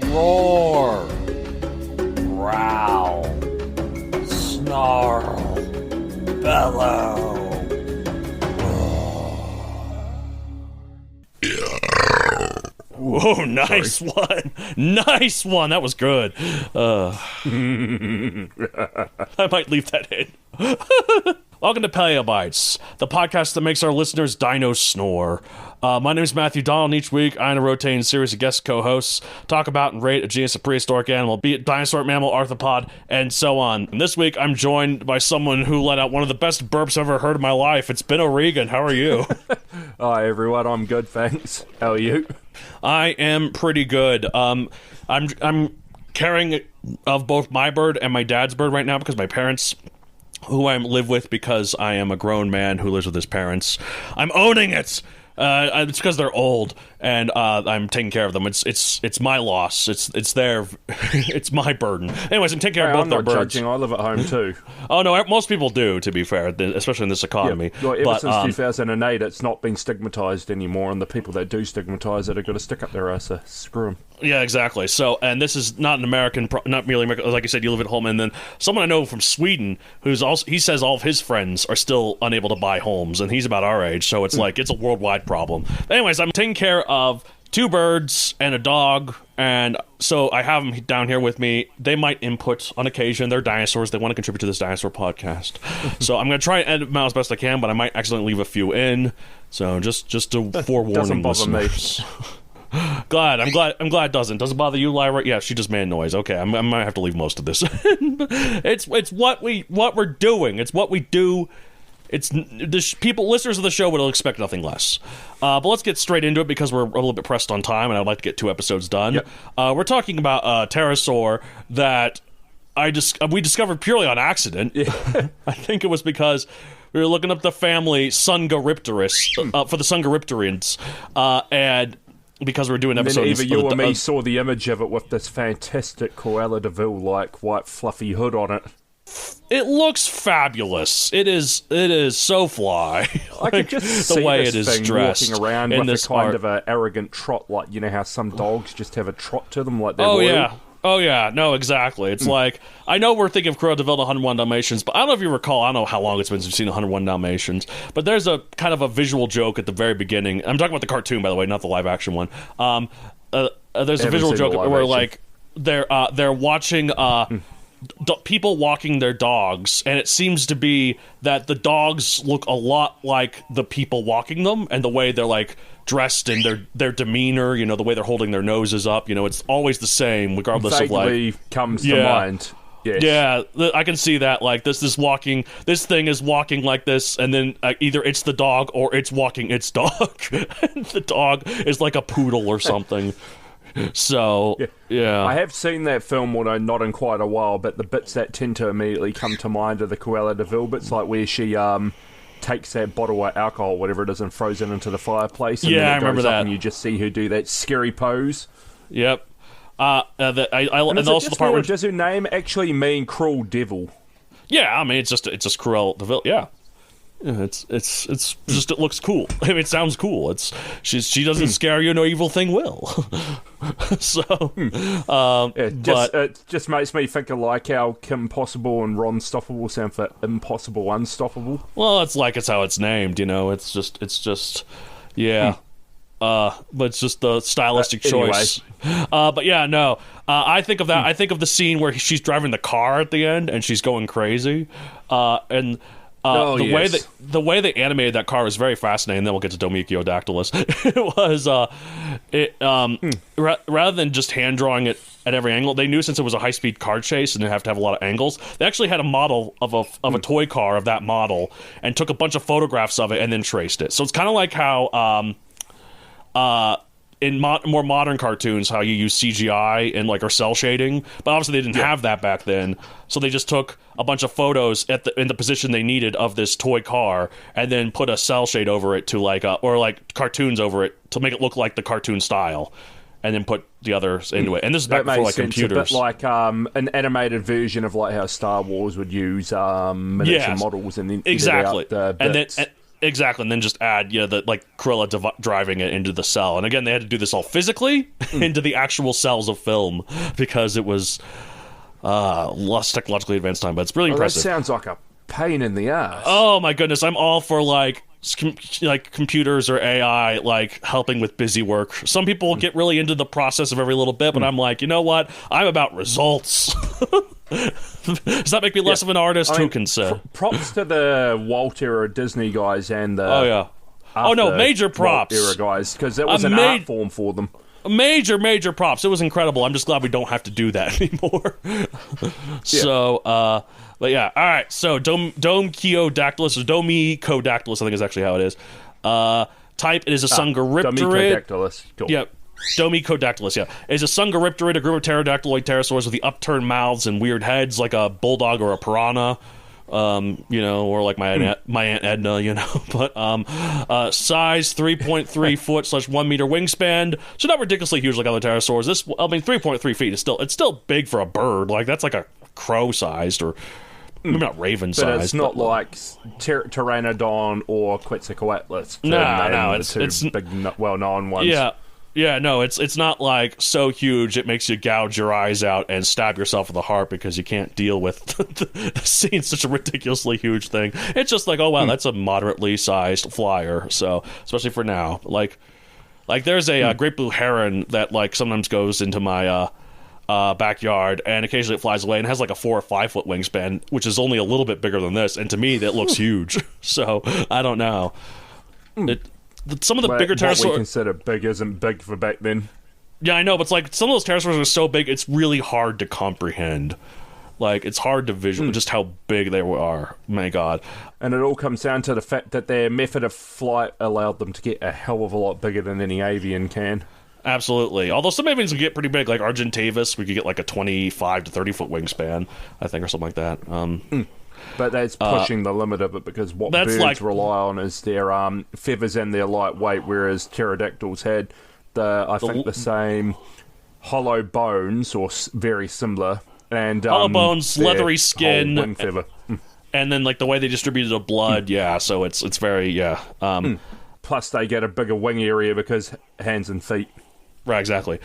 Roar. Growl. Snarl. Bellow. Whoa, nice one. Nice one. That was good. I might leave that in. Welcome to Paleobites, the podcast that makes our listeners dino snore. My name is Matthew Donald, and each week I and a rotating series of guest co-hosts talk about and rate a genus of prehistoric animal, be it dinosaur, mammal, arthropod, and so on. And this week I'm joined by someone who let out one of the best burps I've ever heard in my life. It's Ben O'Regan. How are you? Hi everyone, I'm good, thanks. How are you? I am pretty good. I'm carrying of both my bird and my dad's bird right now because my parents, who I live with because I am a grown man who lives with his parents, I'm owning it. It's because they're old, and I'm taking care of them. It's my loss. It's their, it's my burden. Anyways, I'm taking care of both their birds. I'm not judging. I live at home too. Oh no, most people do. To be fair, especially in this economy. Yeah. Well, ever since 2008, it's not been stigmatized anymore, and the people that do stigmatize it are going to stick up their ass. So screw them. Yeah, exactly. So, and this is not an American, not merely American. Like you said, you live at home, and then someone I know from Sweden who's also, he says all of his friends are still unable to buy homes, and he's about our age. So it's like it's a worldwide problem. Anyways, I'm taking care of 2 birds and a dog, and so I have them down here with me. They might input on occasion. They're dinosaurs. They want to contribute to this dinosaur podcast. So I'm going to try and edit them out as best I can, but I might accidentally leave a few in. So just to forewarning listeners. I'm glad it doesn't. Does it bother you, Lyra? Yeah, she just made noise. Okay, I might have to leave most of this. It's what we're doing. It's what we do. It's listeners of the show would expect nothing less. But let's get straight into it because we're a little bit pressed on time, and I'd like to get 2 episodes done. Yep. We're talking about a pterosaur that we discovered purely on accident. Yeah. I think it was because we were looking up the family dsungaripterid for the dsungaripterids, and because we're doing episodes. And then either you or me saw the image of it with this fantastic Cruella de Vil like white fluffy hood on it. It looks fabulous. It is so fly. I could just see the way this it is thing dressed walking around in with this a kind of an arrogant trot, like you know how some dogs just have a trot to them, like they're loyal. Oh yeah, no, exactly. It's like, I know we're thinking of Cruella de Vil, 101 Dalmatians, but I don't know if you recall, I don't know how long it's been since you've seen 101 Dalmatians, but there's a kind of a visual joke at the very beginning. I'm talking about the cartoon, by the way, not the live action one. There's a visual joke where like they're watching people walking their dogs, and it seems to be that the dogs look a lot like the people walking them, and the way they're like dressed and their demeanor, you know, the way they're holding their noses up, you know, it's always the same regardless of like comes to mind. Yes. Yeah, I can see that. Like this thing is walking like this, and then either it's the dog or it's walking its dog, and the dog is like a poodle or something. So, yeah. I have seen that film, although not in quite a while, but the bits that tend to immediately come to mind are the Cruella de Vil bits, like where she takes that bottle of alcohol, whatever it is, and throws it into the fireplace. And then it I remember goes up that. And you just see her do that scary pose. Yep. And also the part where does her name actually mean cruel devil? Yeah, I mean it's just Cruella de Vil. Yeah. It's just it looks cool. I mean, it sounds cool. She doesn't scare you, no evil thing will. So, it just makes me think of like how Kim Possible and Ron Stoppable sound for Impossible Unstoppable. Well, it's how it's named, you know. It's just, yeah. But it's just the stylistic choice. But yeah, no. I think of that. I think of the scene where she's driving the car at the end and she's going crazy, and. The way they animated that car was very fascinating. Then we'll get to Domeykodactylus. It was rather than just hand drawing it at every angle, they knew since it was a high speed car chase and they have to have a lot of angles. They actually had a model of a toy car of that model and took a bunch of photographs of it and then traced it. So it's kind of like how in more modern cartoons, how you use CGI and or cell shading, but obviously they didn't have that back then. So they just took a bunch of photos in the position they needed of this toy car, and then put a cell shade over it to or cartoons over it to make it look like the cartoon style, and then put the others into it. And this is back before computers. A bit like an animated version of like how Star Wars would use miniature models and then exactly. edit out the bits. Exactly, and then just add, the like Cruella driving it into the cell. And again, they had to do this all physically into the actual cells of film because it was less technologically advanced time, but it's really impressive. That sounds like a pain in the ass. Oh my goodness, I'm all for like computers or AI like helping with busy work. Some people get really into the process of every little bit, but I'm like, you know what? I'm about results. Does that make me less of an artist? Who can say? Props to the Walt era Disney guys and the major props Walt era guys, because it was an art form for them. Major props. It was incredible. I'm just glad we don't have to do that anymore. So, but yeah, all right. So Domeykodactylus, or Domeykodactylus, I think is actually how it is. Type, it is a dsungaripterid. Domeykodactylus. Cool. Yep. Domeykodactylus, yeah. Is a dsungaripterid, a group of pterodactyloid pterosaurs with the upturned mouths and weird heads, like a bulldog or a piranha. Or like my Aunt Edna, but size 3.3 foot / 1 meter wingspan, so not ridiculously huge like other pterosaurs. 3.3 feet is still big for a bird. Like that's like a crow sized, or maybe not raven sized. But it's not like Pteranodon or Quetzalcoatlus. No, it's big, well-known ones. Yeah, no, it's not like so huge it makes you gouge your eyes out and stab yourself in the heart because you can't deal with seeing such a ridiculously huge thing. It's just like, oh wow, that's a moderately sized flyer. So especially for now, like there's a great blue heron that like sometimes goes into my backyard, and occasionally it flies away and has like a 4 or 5 foot wingspan, which is only a little bit bigger than this, and to me that looks huge. So I don't know. Some of the bigger pterosaurs what we consider big isn't big for back then. Yeah, I know, but it's like some of those pterosaurs are so big, it's really hard to comprehend. Like, it's hard to visualize just how big they are. My God. And it all comes down to the fact that their method of flight allowed them to get a hell of a lot bigger than any avian can. Absolutely. Although some avians can get pretty big, like Argentavis, we could get like a 25 to 30 foot wingspan, I think, or something like that. But that's pushing the limit of it, because what birds rely on is their feathers and their lightweight, whereas pterodactyls had the same hollow bones, or very similar, and hollow bones, leathery skin, wing feather. And then like the way they distributed the blood, so it's very Plus, they get a bigger wing area because hands and feet. Right, exactly.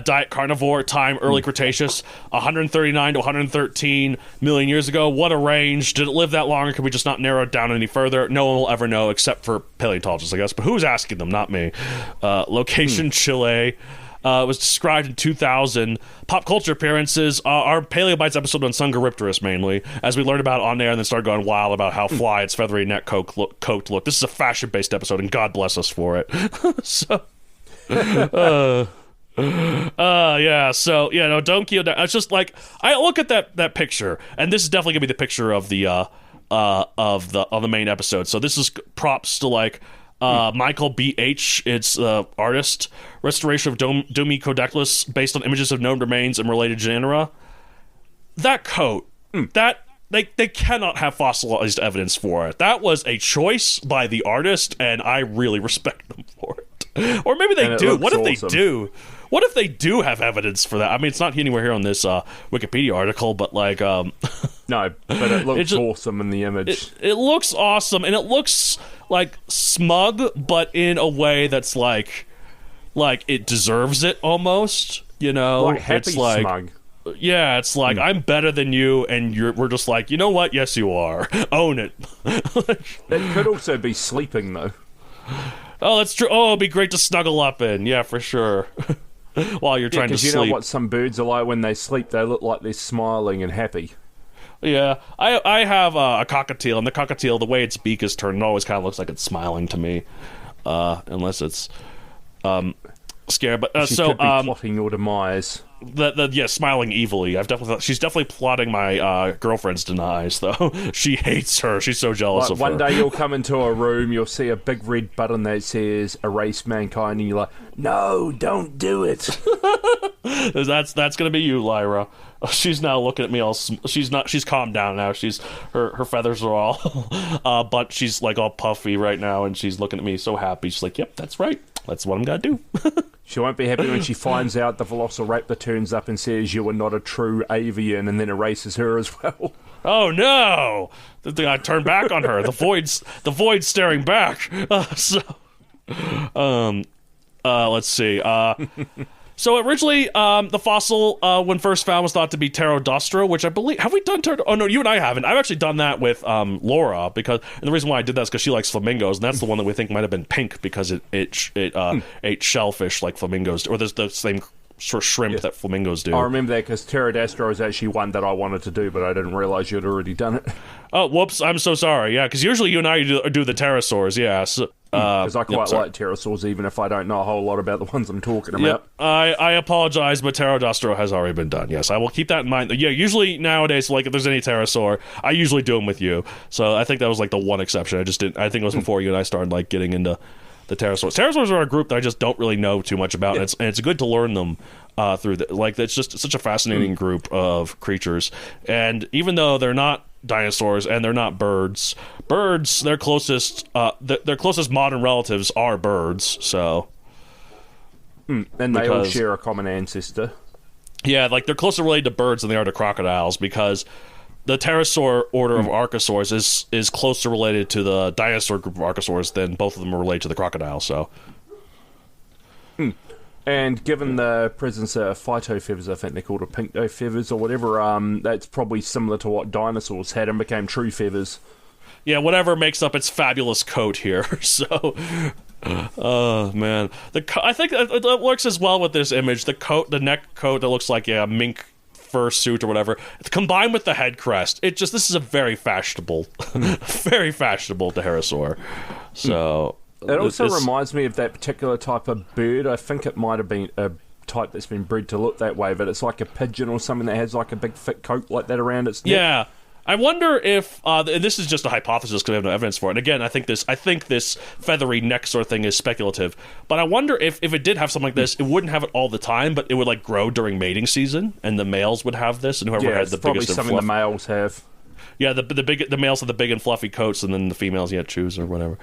Diet carnivore, time early Cretaceous, 139 to 113 million years ago. What a range. Did it live that long, or could we just not narrow it down any further? No one will ever know, except for paleontologists, I guess. But who's asking them? Not me. Location, Chile. Was described in 2000. Pop culture appearances. Our Paleobites episode on Dsungaripterid, mainly, as we learned about it on there and then started going wild about how fly its feathery neck coat look. This is a fashion-based episode, and God bless us for it. So... Domeyko. It's just like, I look at that picture, and this is definitely gonna be the picture of the main episode. So this is props to like Michael B.H. It's artist restoration of Domeykodactylus based on images of known remains and related genera. That coat, that they cannot have fossilized evidence for it. That was a choice by the artist, and I really respect them for it. Or maybe they do. What if they do? What if they do have evidence for that? I mean, it's not anywhere here on this Wikipedia article, but like... no, but it looks awesome in the image. It looks awesome, and it looks like smug, but in a way that's like it deserves it almost, Like happy it's like, smug. Yeah, it's like, I'm better than you, and we're just like, you know what? Yes, you are. Own it. It could also be sleeping, though. Oh, that's true. Oh, it'd be great to snuggle up in. Yeah, for sure. While you're trying to sleep. Because you know what some birds are like when they sleep? They look like they're smiling and happy. Yeah. I have a cockatiel, and the cockatiel, the way its beak is turned, it always kind of looks like it's smiling to me. Unless it's scared. But she could be plotting your demise. Smiling evilly. She's definitely plotting my girlfriend's demise, though. She hates her. She's so jealous of her. One day you'll come into a room, you'll see a big red button that says erase mankind, and you're like, no, don't do it. That's gonna be you, Lyra. She's now looking at me all. She's calmed down now. Her feathers are all, but she's like all puffy right now, and she's looking at me so happy. She's like, "Yep, that's right. That's what I'm gonna do." She won't be happy when she finds out the Velociraptor turns up and says you are not a true avian, and then erases her as well. Oh no! I turned back on her. The void's staring back. Let's see. So originally, the fossil, when first found, was thought to be pterosaur, which I believe... Have we done Oh, no, you and I haven't. I've actually done that with Laura, and the reason why I did that is because she likes flamingos, and that's the one that we think might have been pink because it ate shellfish like flamingos do, or there's the same sort of shrimp that flamingos do. I remember that because pterosaur is actually one that I wanted to do, but I didn't realize you'd already done it. Oh, whoops. I'm so sorry. Yeah, because usually you and I do the pterosaurs, yeah. Because I quite like pterosaurs, even if I don't know a whole lot about the ones I'm talking about. I apologize, but pterosaur has already been done. Yes, I will keep that in mind. Yeah, usually nowadays, like if there's any pterosaur, I usually do them with you. So I think that was like the one exception. I think it was before you and I started like getting into the pterosaurs. Pterosaurs are a group that I just don't really know too much about, and it's good to learn them through it's just such a fascinating group of creatures. And even though they're not dinosaurs and they're not birds, their closest modern relatives are birds. So, and they all share a common ancestor. Yeah, like they're closer related to birds than they are to crocodiles, because the pterosaur order of archosaurs is closer related to the dinosaur group of archosaurs than both of them are related to the crocodile. So, and given the presence of phytofeathers, I think they're called pinctofeathers or whatever, that's probably similar to what dinosaurs had and became true feathers. Yeah, whatever makes up its fabulous coat here. So, oh man, I think it works as well with this image. The neck coat that looks like a mink fur suit or whatever, combined with the head crest. This is a very fashionable, very fashionable pterosaur. So. It also reminds me of that particular type of bird. I think it might have been a type that's been bred to look that way, but it's like a pigeon or something that has like a big thick coat like that around its neck. Yeah. I wonder if and this is just a hypothesis because we have no evidence for it. And again, I think this feathery neck sort of thing is speculative. But I wonder if it did have something like this, it wouldn't have it all the time, but it would like grow during mating season, and the males would have this, and whoever had the biggest and something the males have. Yeah, the males have the big and fluffy coats, and then the females choose or whatever.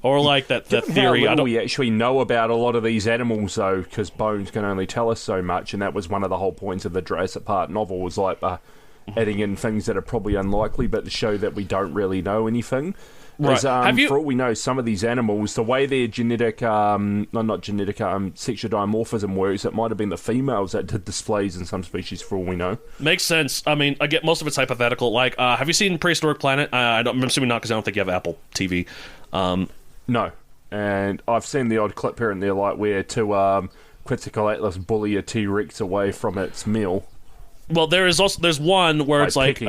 Or like that theory. We actually know about a lot of these animals, though, because bones can only tell us so much, and that was one of the whole points of the Jurassic Park novel, was like adding in things that are probably unlikely, but to show that we don't really know anything. Right. For all we know, some of these animals, the way their sexual dimorphism works, it might have been the females that did displays in some species, for all we know. Makes sense. I mean, I get most of it's hypothetical. Like, have you seen Prehistoric Planet? I'm assuming not, because I don't think you have Apple TV. No, and I've seen the odd clip here and there, like where two Quetzalcoatlus bully a T-Rex away from its meal. Well, there's one where it's like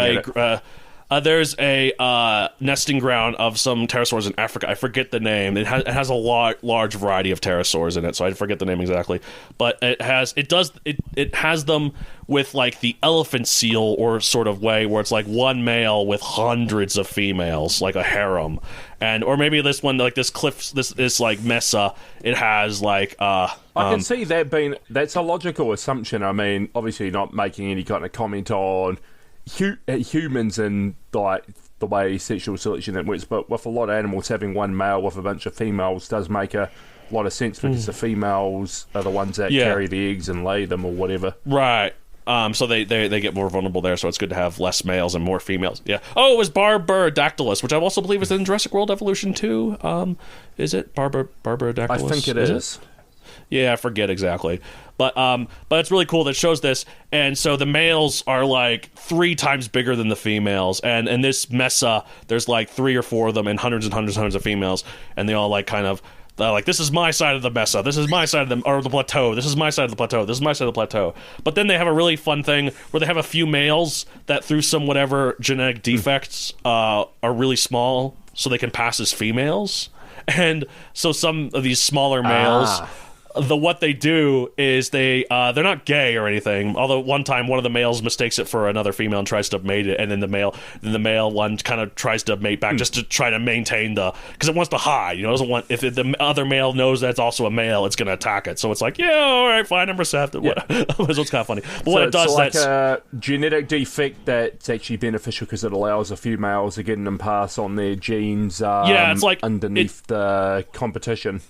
there's a nesting ground of some pterosaurs in Africa. I forget the name. It has a large variety of pterosaurs in it, so I forget the name exactly. But it has them with like the elephant seal or sort of way, where it's like one male with hundreds of females, like a harem. Or maybe this one, like this like Mesa, it has like I can see that being... That's a logical assumption. I mean, obviously not making any kind of comment on humans and like the way sexual selection that works, but with a lot of animals, having one male with a bunch of females does make a lot of sense, because the females are the ones that carry the eggs and lay them or whatever. Right. So they get more vulnerable there, so it's good to have less males and more females. Yeah. Oh, it was Domeykodactylus, which I also believe is in Jurassic World Evolution 2. Is it Domeykodactylus? I think it is. Yeah, I forget exactly. But it's really cool that it shows this. And so the males are like 3 times bigger than the females. And in this Mesa, there's like 3 or 4 of them and hundreds and hundreds and hundreds of females. And they all like kind of... like, this is my side of the Mesa, this is my side of the plateau, this is my side of the plateau, this is my side of the plateau. But then they have a really fun thing where they have a few males that, through some whatever genetic defects, are really small, so they can pass as females. And so some of these smaller males... what they do is they're not gay or anything, although one time one of the males mistakes it for another female and tries to mate it, and then the male one kind of tries to mate back just to try to maintain because it wants to hide, it doesn't want, if the other male knows that's also a male, it's going to attack it, so it's like, all right, fine, I'm receptive. So it's kind of funny, but what it does, like a genetic defect that's actually beneficial because it allows a few males to get and pass on their genes. It's like underneath the competition.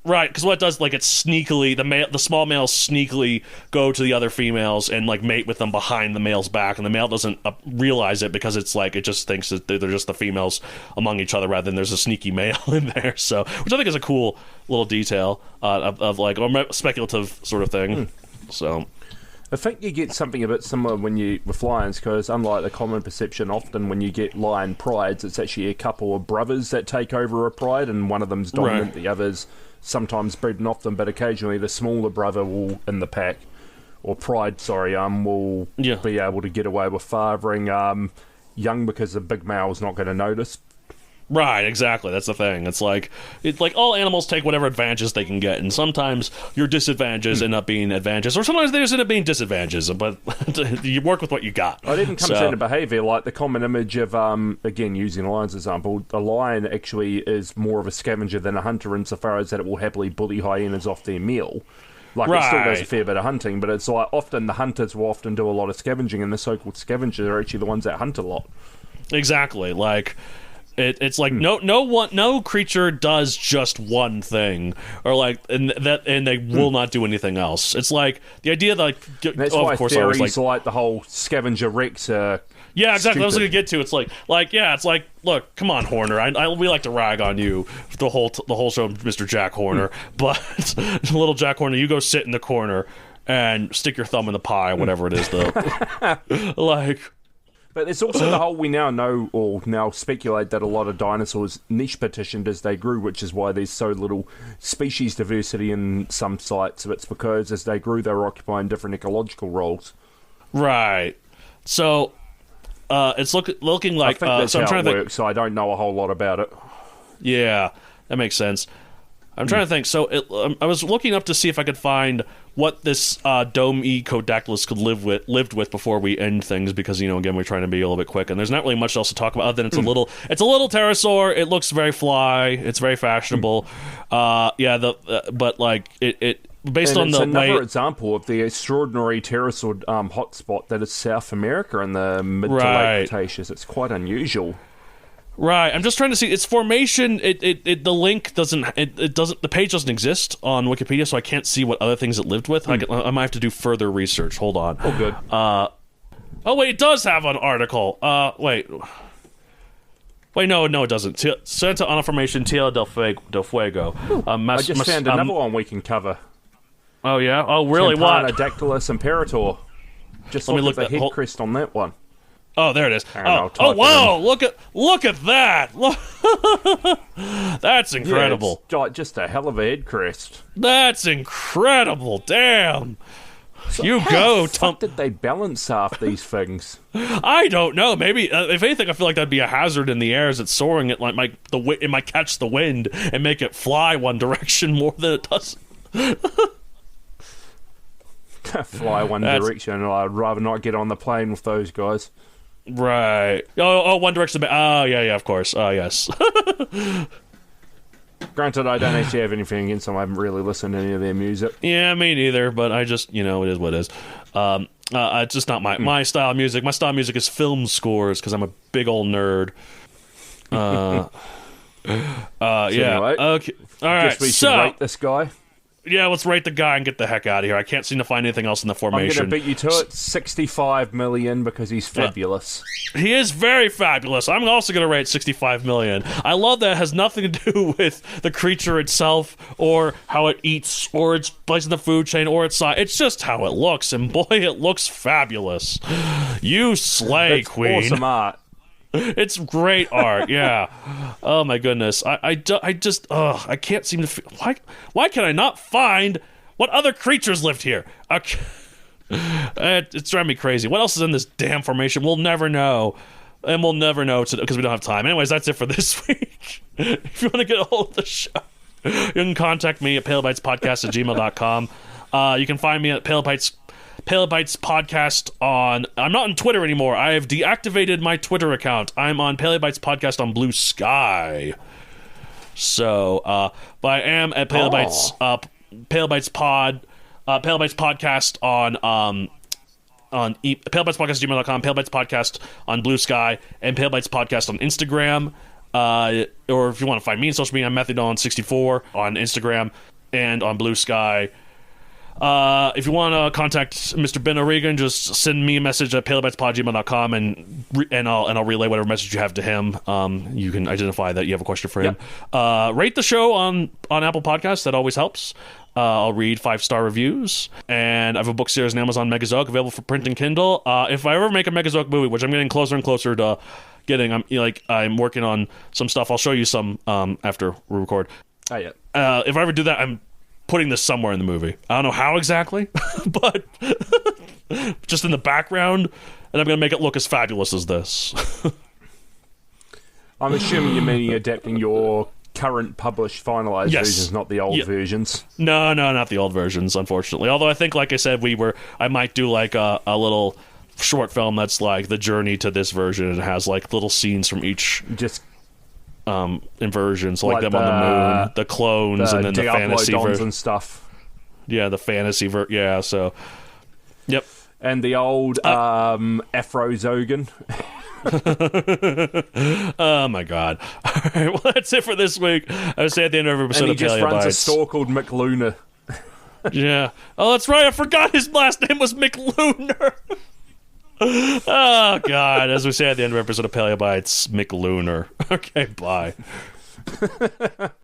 Right, because what it does, like, it's sneakily, the small males sneakily go to the other females and, like, mate with them behind the male's back, and the male doesn't realize it because it's like, it just thinks that they're just the females among each other rather than there's a sneaky male in there, so, which I think is a cool little detail of like, a speculative sort of thing, so... I think you get something a bit similar with lions, because unlike the common perception, often when you get lion prides, it's actually a couple of brothers that take over a pride, and one of them's dominant, the other's sometimes breeding off them, but occasionally the smaller brother will, in the pack, or pride, will be able to get away with fathering young, because the big male's not going to notice. Right, exactly. That's the thing. It's like all animals take whatever advantages they can get, and sometimes your disadvantages end up being advantages, or sometimes they just end up being disadvantages. But you work with what you got. It even comes down to behaviour, like the common image of, again, using a lion's example, a lion actually is more of a scavenger than a hunter insofar as that it will happily bully hyenas off their meal. Like, it still does a fair bit of hunting, but it's like often the hunters will often do a lot of scavenging, and the so-called scavengers are actually the ones that hunt a lot. Exactly, like... It's like no creature does just one thing, or like and they will not do anything else. It's like the idea that that's why theories like the whole scavenger rex. Yeah, exactly. Stupid. I was going to get to. It's like look, come on, Horner. We like to rag on you the whole show, Mr. Jack Horner. But little Jack Horner, you go sit in the corner and stick your thumb in the pie, whatever it is, though. Like. But there's also the whole, we now know, or now speculate, that a lot of dinosaurs niche petitioned as they grew, which is why there's so little species diversity in some sites. It's because as they grew, they were occupying different ecological roles. Right. So, it's looking like... I think that's how it works, so I don't know a whole lot about it. Yeah, that makes sense. I'm trying to think. So I was looking up to see if I could find what this Domeykodactylus could lived with before we end things, because again we're trying to be a little bit quick, and there's not really much else to talk about other than it's a little pterosaur. It looks very fly. It's very fashionable. But like it based on the another example of the extraordinary pterosaur hotspot that is South America in the mid to late Cretaceous. It's quite unusual. Right, I'm just trying to see its formation. The link doesn't. It doesn't. The page doesn't exist on Wikipedia, so I can't see what other things it lived with. I might have to do further research. Hold on. Oh, good. Oh wait, it does have an article. Wait, no, it doesn't. Santa Ana Formation Tierra del Fuego. I just found another one we can cover. Oh yeah. Oh really? What? Dactylus imperator. Just look at the head crest on that one. Oh, there it is. Oh, wow! Look at that! That's incredible. Yeah, it's just a hell of a head crest. That's incredible. Damn. So how did they balance off these things? I don't know. Maybe, if anything, I feel like that'd be a hazard in the air as it's soaring. It might catch the wind and make it fly one direction more than it does. Fly one direction. I'd rather not get on the plane with those guys. Right. Oh, One Direction. Oh, yeah, of course. Oh, yes. Granted, I don't actually have anything against them. I haven't really listened to any of their music. Yeah, me neither, but I just, it is what it is. It's just not my style of music. My style of music is film scores, because I'm a big old nerd. So yeah. Anyway, okay. All right, guess we should rate this guy. Yeah, let's rate the guy and get the heck out of here. I can't seem to find anything else in the formation. I'm going to beat you to it. 65 million, because he's fabulous. He is very fabulous. I'm also going to rate 65 million. I love that it has nothing to do with the creature itself, or how it eats, or its place in the food chain, or its size. It's just how it looks, and boy, it looks fabulous. You slay, Queen. Awesome art. It's great art, yeah. Oh my goodness, I can't seem to. Why can I not find what other creatures lived here? It's driving me crazy. What else is in this damn formation? We'll never know, and we'll never know because we don't have time. Anyways, that's it for this week. If you want to get a hold of the show, you can contact me at palebytespodcast@gmail.com. You can find me at Palebytes Podcast on... I'm not on Twitter anymore. I have deactivated my Twitter account. I'm on Palebytes Podcast on Blue Sky. So, but I am at Palebytes Podcast on Palebytes Podcast@gmail.com, Palebytes Podcast on Blue Sky, and Palebytes Podcast on Instagram. Or if you want to find me on social media, I'm Methadon64 on Instagram and on Blue Sky. If you want to contact Mr. Ben O'Regan, just send me a message at paleobytespodgmail.com and I'll relay whatever message you have to him. You can identify that you have a question for him. Rate the show on Apple Podcasts. That always helps. I'll read 5-star reviews, and I have a book series on Amazon, Megazoic, available for print and Kindle. If I ever make a Megazoic movie, which I'm getting closer and closer to getting, I'm working on some stuff. I'll show you some after we record. Oh yeah. If I ever do that, I'm putting this somewhere in the movie. I don't know how exactly, but just in the background, and I'm going to make it look as fabulous as this. I'm assuming you mean adapting your current published finalized versions, not the old versions. No, not the old versions, unfortunately. Although I think, like I said, I might do like a little short film that's like the journey to this version, and it has like little scenes from each inversion, so like them on the moon, the clones, and then the fantasy version and stuff. Yeah, the fantasy so yep. And the old Afrozogan. Oh my god. Alright, well that's it for this week. I would say at the end of every episode, and he just runs a store called McLunar. Yeah. Oh, that's right, I forgot his last name was McLunar. Oh god. As we say at the end of every episode of Paleobites, McLunar. Okay, bye.